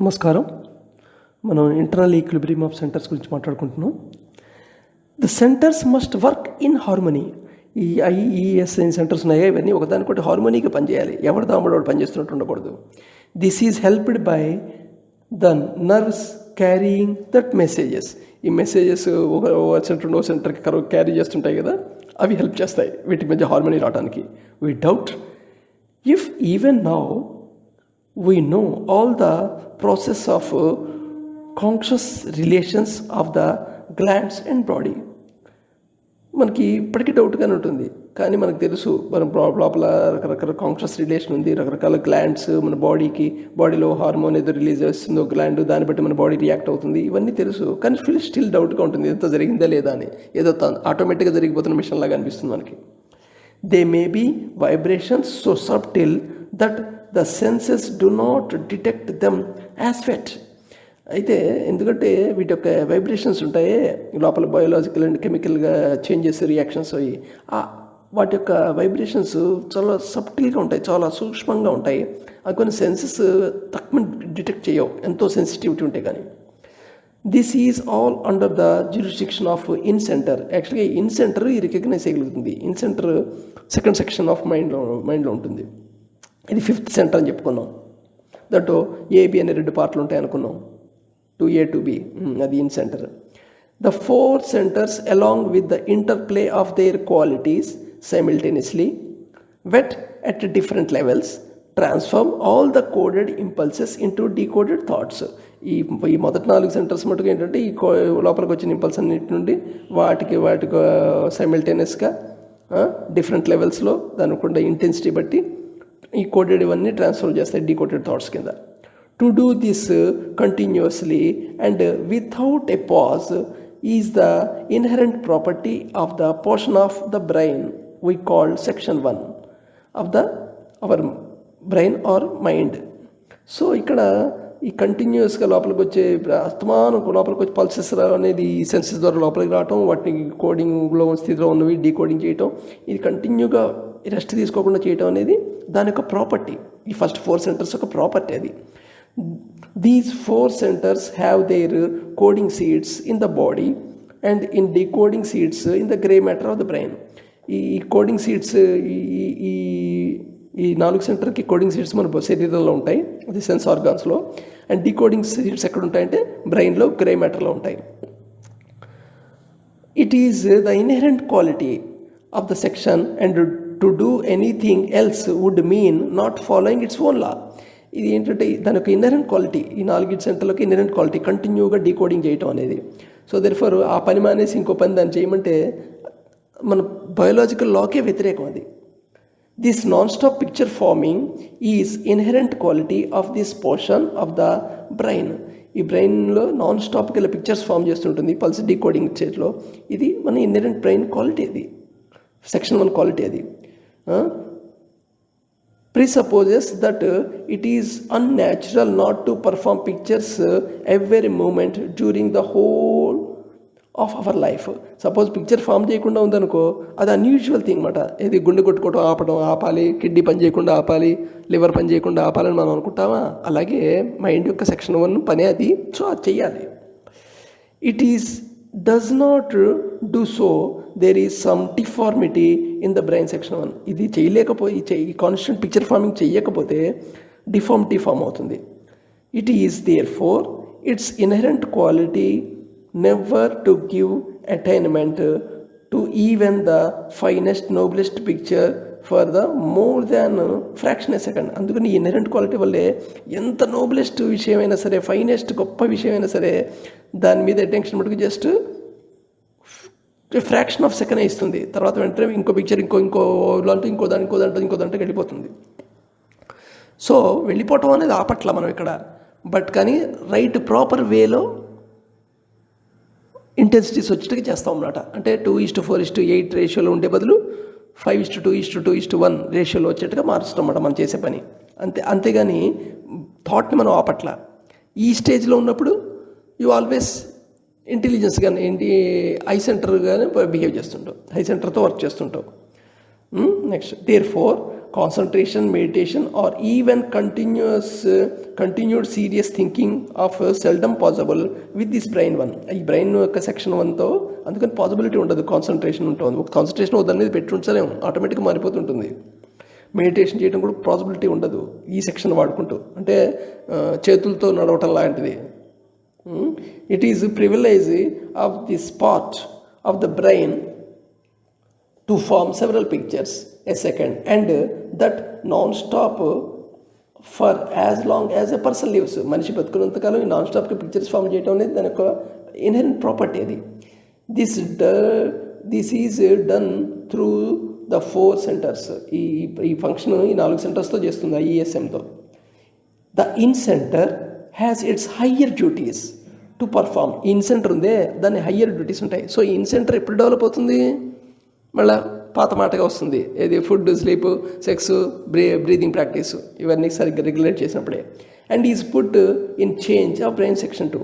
నమస్కారం. మనం internal equilibrium of centres గురించి మాట్లాడుకుంటున్నాం. The centres must work in harmony. ఈ ఐఈఎస్ సెంటర్స్ ఉన్నాయా, ఇవన్నీ ఒకదానికొకటి హార్మోనీగా పనిచేయాలి. ఎవరి దాముడు వాడు పనిచేస్తున్నట్టు ఉండకూడదు. This is helped by the nerves carrying that messages. ఈ మెసేజెస్ ఒక సెంటర్ రెండో సెంటర్కి క్యారీ చేస్తుంటాయి కదా, అవి హెల్ప్ చేస్తాయి వీటి మధ్య హార్మోనీ రావడానికి. We doubt if even now we know all the process of conscious relations of the glands and body. మనకి ఇప్పటికీ డౌట్గానే ఉంటుంది, కానీ మనకు తెలుసు మనం లోపల రకరకాల కాన్షియస్ రిలేషన్ ఉంది, రకరకాల గ్లాండ్స్ మన బాడీలో హార్మోన్ ఏదో రిలీజ్ చేస్తుందో గ్లాండ్, దాన్ని బట్టి మన బాడీ రియాక్ట్ అవుతుంది, ఇవన్నీ తెలుసు. కానీ స్టిల్ డౌట్గా ఉంటుంది ఎంత జరిగిందా లేదా అని. ఏదో ఆటోమేటిక్గా జరిగిపోతున్న మిషన్ లాగా అనిపిస్తుంది మనకి. They may be vibrations so subtle that the senses do not detect them as yet. అయితే ఎందుకంటే వీటి యొక్క వైబ్రేషన్స్ ఉంటాయి లోపల, బయోలాజికల్ అండ్ కెమికల్గా చేంజెస్ రియాక్షన్స్ అయ్యి, వాటి యొక్క వైబ్రేషన్స్ చాలా సబ్టిల్గా ఉంటాయి, చాలా సూక్ష్మంగా ఉంటాయి. అవి కొన్ని సెన్సెస్ తక్కువ డిటెక్ట్ చేయవు, ఎంతో సెన్సిటివిటీ ఉంటాయి. కానీ this is all under the jurisdiction of in centre. యాక్చువల్గా ఇన్ సెంటర్ ఈ రికగ్నైజ్ చేయగలుగుతుంది. In centre second section of మైండ్లో ఉంటుంది. ఇది ఫిఫ్త్ సెంటర్ అని చెప్పుకున్నాం. దట్టు ఏబి అనే 2 పార్ట్లు ఉంటాయి అనుకున్నాం, 2A 2B, అది in centre. The 4 centres along with the interplay of their qualities simultaneously wet at different levels transform all the coded impulses into decoded thoughts. ఈ మొదటి 4 సెంటర్స్ మటుకు ఏంటంటే ఈ లోపలికి వచ్చిన ఇంపల్స్ అన్నిటి నుండి వాటికి సైమిల్టేనియస్గా డిఫరెంట్ లెవెల్స్లో దానికి ఉండే ఇంటెన్సిటీ బట్టి ఈ కోడెడ్ ఇవన్నీ ట్రాన్స్ఫర్ చేస్తాయి డీకోడెడ్ థాట్స్ కింద. To do this continuously and without a pause is the inherent property of the portion of the brain we called section 1 of our brain or mind. So ఇక్కడ ఈ కంటిన్యూస్గా లోపలికి వచ్చే అస్తమానం లోపలికి వచ్చే పల్సెస్ అనేది ఈ సెన్సెస్ ద్వారా లోపలికి రావటం, వాటిని కోడింగ్లో స్థితిలో ఉన్నవి డీకోడింగ్ చేయటం, ఇది కంటిన్యూగా రెస్ట్ తీసుకోకుండా చేయటం అనేది దాని యొక్క ప్రాపర్టీ. ఈ ఫస్ట్ 4 సెంటర్స్ యొక్క ప్రాపర్టీ అది. These 4 centres have their coding seeds in the body and in decoding seeds in the grey matter of the brain. ఈ కోడింగ్ సీడ్స్ ఈ 4 సెంటర్కి కోడింగ్ సీడ్స్ మన శరీరంలో ఉంటాయి, అది సెన్స్ ఆర్గాన్స్లో. అండ్ డీకోడింగ్ సీడ్స్ ఎక్కడ ఉంటాయంటే బ్రెయిన్లో గ్రే మ్యాటర్లో ఉంటాయి. It is the inherent quality of the section and to do anything else would mean not following its own లా. ఇది ఏంటంటే దాని యొక్క ఇన్నరెంట్ క్వాలిటీ, ఈ 4 సెంటర్లకి ఇన్నరెంట్ క్వాలిటీ కంటిన్యూగా డీకోడింగ్ చేయటం అనేది. సో దెర్ఫోర్ ఆ పని మానేసి ఇంకో పని దాన్ని చేయమంటే మన బయోలాజికల్ లాకే వ్యతిరేకం అది. This non stop picture farming is inherent quality of this portion of the brain. ఈ బ్రెయిన్లో నాన్ స్టాప్కి ఇలా పిక్చర్స్ ఫామ్ చేస్తుంటుంది పల్స్ డీకోడింగ్ చేతిలో. ఇది మన ఇన్హెరెంట్ బ్రెయిన్ క్వాలిటీ, అది సెక్షన్ 1 క్వాలిటీ. అది presupposes that it is unnatural not to perform pictures every moment during the whole of our life. Suppose picture form చేయకుండా ఉందనుకో, అది అన్యూజువల్ థింగ్ అన్నమాట. ఇది గుండె కొట్టుకోవడం ఆపాలి, కిడ్నీ పని చేయకుండా ఆపాలి, లివర్ పని చేయకుండా ఆపాలని మనం అనుకుంటామా? అలాగే మైండ్ యొక్క సెక్షన్ 1 పనే అది. సో అది చెయ్యాలి. It is does not do so, there is some deformity in the brain section 1. ఇది చేయలేకపోతే, ఈ కాన్స్టెంట్ పిక్చర్ ఫార్మింగ్ చేయకపోతే డిఫార్మిటీ ఫామ్ అవుతుంది. It is therefore its inherent quality never to give attainment to even the finest noblest picture for the more than fraction a second. అందుకని ఈ inherent quality వల్లే ఎంత నోబెలెస్ట్ విషయమైనా సరే, ఫైనెస్ట్ గొప్ప విషయమైనా సరే, దాని మీద అటెన్షన్ మటుకు జస్ట్ ఫ్రాక్షన్ ఆఫ్ సెకండ్ ఇస్తుంది. తర్వాత వెంటనే ఇంకో పిక్చర్ ఇంకో దాంట్లో వెళ్ళిపోతుంది. సో వెళ్ళిపోవటం అనేది ఆపట్ల మనం ఇక్కడ, బట్ కానీ రైట్ ప్రాపర్ వేలో ఇంటెన్సిటీస్ వచ్చేట్టుగా చేస్తాం అన్నమాట. అంటే 2:4:8 రేషియోలో ఉండే బదులు 5:2:2:1 రేషియోలో వచ్చేట్టుగా మారుస్తాం అన్నమాట మనం చేసే పని. అంతేగాని థాట్ని మనం ఆపట్ల. ఈ స్టేజ్లో ఉన్నప్పుడు యూ ఆల్వేస్ ఇంటెలిజెన్స్ కానీ ఐ సెంటర్గానే బిహేవ్ చేస్తుంటావు, ఐ సెంటర్తో వర్క్ చేస్తుంటావు. Next therefore concentration, meditation, or even continued serious thinking of seldom possible with this brain 1. ఈ బ్రెయిన్ యొక్క సెక్షన్ 1తో అందుకని పాసిబిలిటీ ఉండదు, కాన్సన్ట్రేషన్ ఉంటుంది. ఒక కాన్సన్ట్రేషన్ దాని మీద పెట్టి ఉంచలేము, ఆటోమేటిక్గా మారిపోతుంటుంది. మెడిటేషన్ చేయడం కూడా పాసిబిలిటీ ఉండదు ఈ సెక్షన్ వాడుకుంటూ, అంటే చేతులతో నడవటం లాంటిది. It is privilege of this part of the brain to form several pictures a second, and that non-stop for as long as a person lives. మనిషి బతుకున్నంతకాలం ఈ నాన్ స్టాప్గా పిక్చర్స్ ఫామ్ చేయడం అనేది దాని యొక్క ఇన్హెరెంట్ ప్రాపర్టీ. అది this is done through the 4 centers. ఈ function ఈ 4 centersతో చేస్తుంది, IESMతో. The in centre has its higher duties to perform. ఈ ఇన్ సెంటర్ ఉందే దాని హయ్యర్ డ్యూటీస్ ఉంటాయి. సో ఈ ఇన్ సెంటర్ ఎప్పుడు డెవలప్ అవుతుంది, మళ్ళీ పాత మాటగా వస్తుంది. ఏది food, sleep, sex, breathing practice ఇవన్నీ సరిగ్గా రెగ్యులేట్ చేసినప్పుడే. And is put in change of brain section 2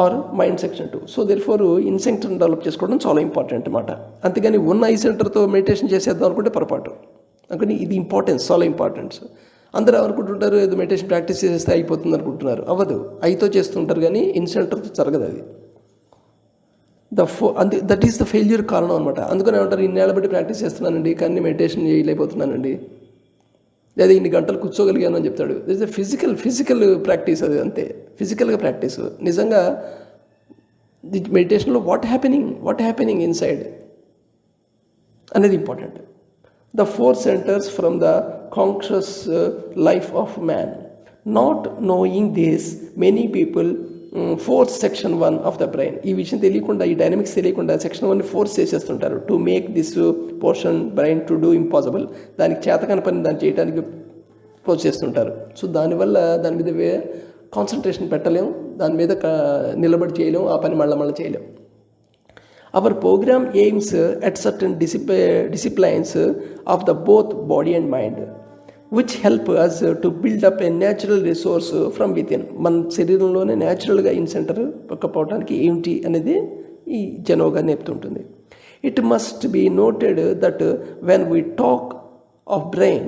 or mind section 2. So therefore in సెంటర్ని డెవలప్ చేసుకోవడం చాలా ఇంపార్టెంట్ అన్నమాట. అంతేగాని ఉన్న ఐ సెంటర్తో మెడిటేషన్ చేసేద్దాం అనుకుంటే పొరపాటు. అందుకని ఇది ఇంపార్టెన్స్, చాలా ఇంపార్టెన్స్. అందరూ అనుకుంటుంటారు ఏదో మెడిటేషన్ ప్రాక్టీస్ చేస్తే అయిపోతుంది అనుకుంటున్నారు, అవ్వదు. ఐతో చేస్తుంటారు కానీ ఇన్ సెంటర్తో జరగదు అది. దట్ ఈస్ ద ఫెయిల్యూర్ కారణం అనమాట. అందుకని ఏమంటారు, ఇన్నేళ్ళ బట్టి ప్రాక్టీస్ చేస్తున్నానండి కానీ మెడిటేషన్ చేయలేకపోతున్నానండి, లేదా ఇన్ని గంటలు కూర్చోగలిగాను అని చెప్తాడు. దిస్ ఇస్ ఫిజికల్ ప్రాక్టీస్, అది అంతే, ఫిజికల్గా ప్రాక్టీస్. నిజంగా ది మెడిటేషన్లో వాట్ హ్యాపెనింగ్ ఇన్సైడ్ అనేది important. The 4 centers from the conscious life of man. Not knowing this many people force section 1 of the brain. ఈ విషయం తెలియకుండా, ఈ డైనమిక్స్ తెలియకుండా సెక్షన్ 1ని ఫోర్స్ చేసేస్తుంటారు to make this portion brain to do impossible. దానికి చేతకాని పని దాన్ని చేయడానికి ఫోర్స్ చేస్తుంటారు. సో దానివల్ల దాని మీద కాన్సన్ట్రేషన్ పెట్టలేము, దాని మీద నిలబడి చేయలేము, ఆ పని మళ్ళీ చేయలేము. Our programme aims at certain disciplines of the both body and mind which help us to build up a natural resource from within. మన శరీరంలోనే న్యాచురల్గా ఇన్ సెంటర్ పక్కపోవడానికి ఏమిటి అనేది ఈ జనోగా నేర్పుతుంటుంది. It must be noted that when we talk of brain,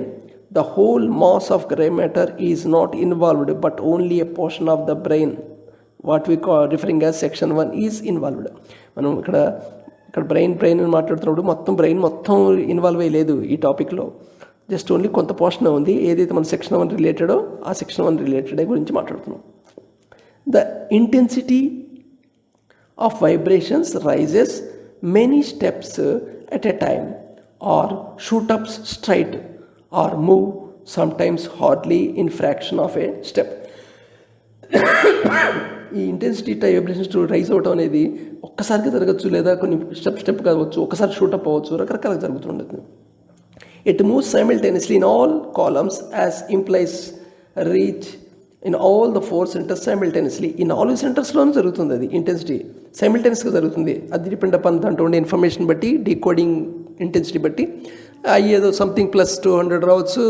the whole mass of grey matter is not involved but only a portion of the brain what we call referring as section 1 is involved. మనం ఇక్కడ brain మాట్లాడుతున్నప్పుడు brain మొత్తం involve అయ్యలేదు ఈ టాపిక్లో. Just only కొంత portion ఉంది, ఏదైతే మన సెక్షన్ 1 రిలేటెడో ఆ సెక్షన్ 1 రిలేటెడ్ గురించి మాట్లాడుతున్నాం. The intensity of vibrations rises many steps at a time or shoot ups straight or move sometimes hardly in fraction of a step. ఈ ఇంటెన్సిటీ వైబ్రేషన్స్ రైజ్ అవ్వడం అనేది ఒక్కసారిగా జరగచ్చు, లేదా కొన్ని స్టెప్ కావచ్చు, ఒకసారి షూటప్ అవ్వచ్చు, రకరకాలుగా జరుగుతుండదు. It moves simultaneously in all columns as implies reach in all the 4 centers simultaneously. ఈ 4 centersలోనూ జరుగుతుంది అది ఇంటెన్సిటీ, సైమిల్టేనియస్గా జరుగుతుంది. అది డిపెండ్ అపాన్ దాంట్లో ఉండే ఇన్ఫర్మేషన్ బట్టి, డీకోడింగ్ ఇంటెన్సిటీ బట్టి. ఏదో సంథింగ్ +200 రావచ్చు,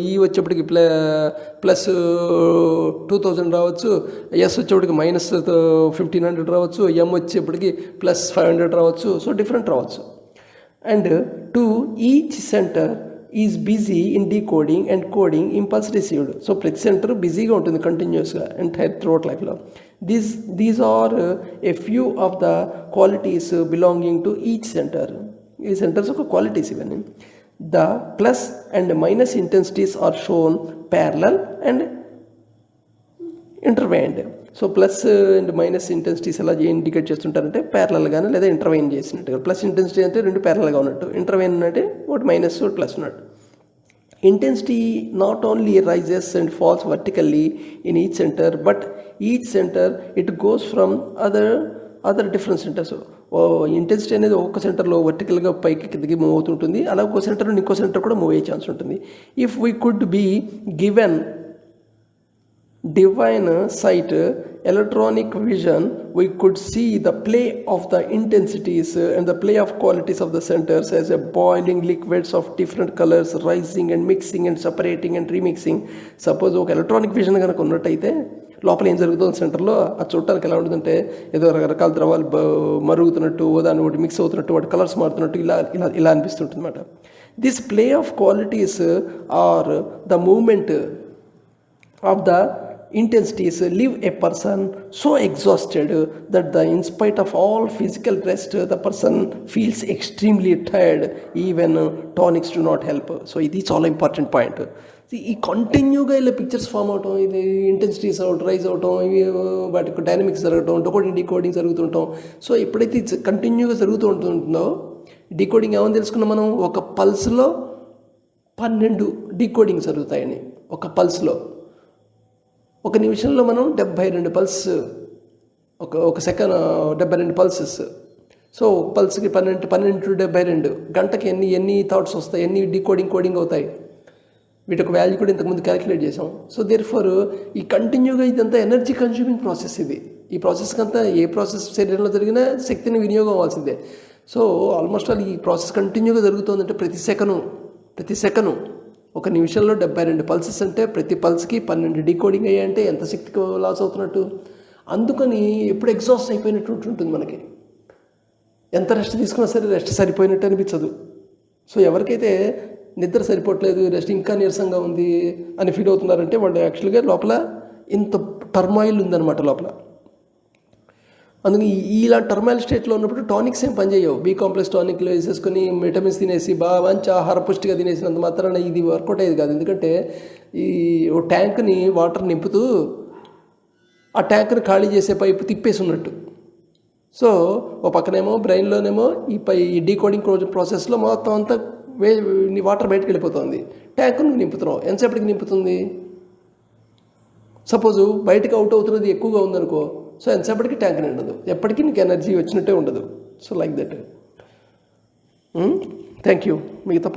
ఈ వచ్చేప్పటికి +2000 రావచ్చు, ఎస్ వచ్చేప్పటికి -1500 రావచ్చు, ఎం వచ్చేప్పటికి +500 రావచ్చు. సో డిఫరెంట్ రావచ్చు. And to each centre is busy in decoding and coding impulse received. So ప్రతి సెంటర్ బిజీగా ఉంటుంది కంటిన్యూస్గా ఎంటైర్ త్రూఅవుట్ లైఫ్లో. These are a few of the qualities belonging to each centre. ఈ సెంటర్స్ ఒక క్వాలిటీస్ ఇవన్నీ. The plus and minus intensities are shown parallel and intertwined. So plus and minus intensities ఎలా indicate చేస్తుంటారంటే ప్యారలల్గానే లేదా intertwine చేసినట్టుగా. Plus intensity అంటే 2 ప్యారలల్గా ఉన్నట్టు, ఇంటర్వైన్ అంటే ఒకటి మైనస్ ఒకటి ప్లస్ ఉన్నట్టు. Intensity not only rises and falls vertically in each centre but each centre it goes from other different centres. Intensity అనేది ఒక్కొక్క సెంటర్లో వర్టికల్గా పైకి కిందకి మూవ్ అవుతుంటుంది, అలా ఒక్కో సెంటర్ నుండి ఇంకో సెంటర్ కూడా మూవ్ అయ్యే ఛాన్స్ ఉంటుంది. If we could be given divine sight, electronic vision, we could see the play of the intensities and the play of qualities of the centers as a boiling liquids of different colors rising and mixing and separating and remixing. Suppose ఒక electronic vision కనుక ఉన్నట్టయితే లోపల ఏం జరుగుతుంది సెంటర్లో అది చూడటానికి ఎలా ఉంటుందంటే ఏదో రకరకాల ద్రవాలు మరుగుతున్నట్టు, దాని ఒకటి మిక్స్ అవుతున్నట్టు, వాటి కలర్స్ మారుతున్నట్టు ఇలా అనిపిస్తుంటుంది అన్నమాట. This play of qualities or the movement of the intensities leave a person so exhausted that in spite of all physical rest, the person feels extremely tired. Even tonics do not help. So ఇది చాలా important point. ఈ కంటిన్యూగా ఇలా pictures form అవటం, ఇది intensities rise అవటం, ఇవి వాటికి డైనమిక్స్ జరగటం, డీకోడింగ్ జరుగుతుంటాం. సో ఎప్పుడైతే కంటిన్యూగా జరుగుతూ ఉంటుందో, డీకోడింగ్ ఏమని తెలుసుకున్నాం మనం, ఒక పల్స్లో 12 డీకోడింగ్ జరుగుతాయని. ఒక పల్స్లో ఒక నిమిషంలో మనం 72 పల్స్, ఒక సెకండ్ 72 పల్సెస్. సో పల్స్కి 12 72 గంటకి ఎన్ని థాట్స్ వస్తాయి, ఎన్ని కోడింగ్ అవుతాయి. వీటికి వాల్యూ కూడా ఇంతకుముందు క్యాలిక్యులేట్ చేసాం. సో దేర్ఫోర్ ఈ కంటిన్యూగా ఇదంతా ఎనర్జీ కన్స్యూమింగ్ ప్రాసెస్. ఈ ప్రాసెస్కి అంతా, ఏ ప్రాసెస్ శరీరంలో జరిగినా శక్తిని వినియోగం అవ్వాల్సిందే. సో ఆల్మోస్ట్ ఆల్ ఈ ప్రాసెస్ కంటిన్యూగా జరుగుతుందంటే ప్రతి సెకను ఒక నిమిషంలో 72 పల్సెస్ అంటే ప్రతి పల్స్కి 12 డీకోడింగ్ అయ్యాయంటే ఎంత శక్తికి లాస్ అవుతున్నట్టు. అందుకని ఎప్పుడు ఎగ్జాస్ట్ అయిపోయినట్టు ఉంటుంది మనకి. ఎంత రెస్ట్ తీసుకున్నా సరే రెస్ట్ సరిపోయినట్టు అనిపించదు. సో ఎవరికైతే నిద్ర సరిపోవట్లేదు, రెస్ట్ ఇంకా నీరసంగా ఉంది అని ఫీల్ అవుతున్నారంటే వాళ్ళు యాక్చువల్గా లోపల ఇంత టర్మాయిల్ ఉందన్నమాట లోపల. అందుకని ఇలా టర్మాయిల్ స్టేట్లో ఉన్నప్పుడు టానిక్స్ ఏం పనిచేయవు. బి కాంప్లెక్స్ టానిక్లు వేసేసుకొని విటమిన్స్ తినేసి మంచి ఆహార పుష్టిగా తినేసినంత మాత్రాన ఇది వర్కౌట్ అయ్యేది కాదు. ఎందుకంటే ఈ ఓ ట్యాంక్ని వాటర్ నింపుతూ ఆ ట్యాంక్ని ఖాళీ చేసే పైపు తిప్పేసి ఉన్నట్టు. సో ఓ పక్కనేమో బ్రెయిన్లోనేమో ఈ డీకోడింగ్ ప్రాసెస్లో మొత్తం అంతా వాటర్ బయటకు వెళ్ళిపోతుంది. ట్యాంకును నింపుతున్నావు, ఎంతసేపటికి నింపుతుంది? సపోజు బయటకు అవుట్ అవుతున్నది ఎక్కువగా ఉందనుకో, సో ఎంతసేపటికి ట్యాంక్ నిండదు, ఎప్పటికీ నీకు ఎనర్జీ వచ్చినట్టే ఉండదు. So like that. Thank you. మిగతా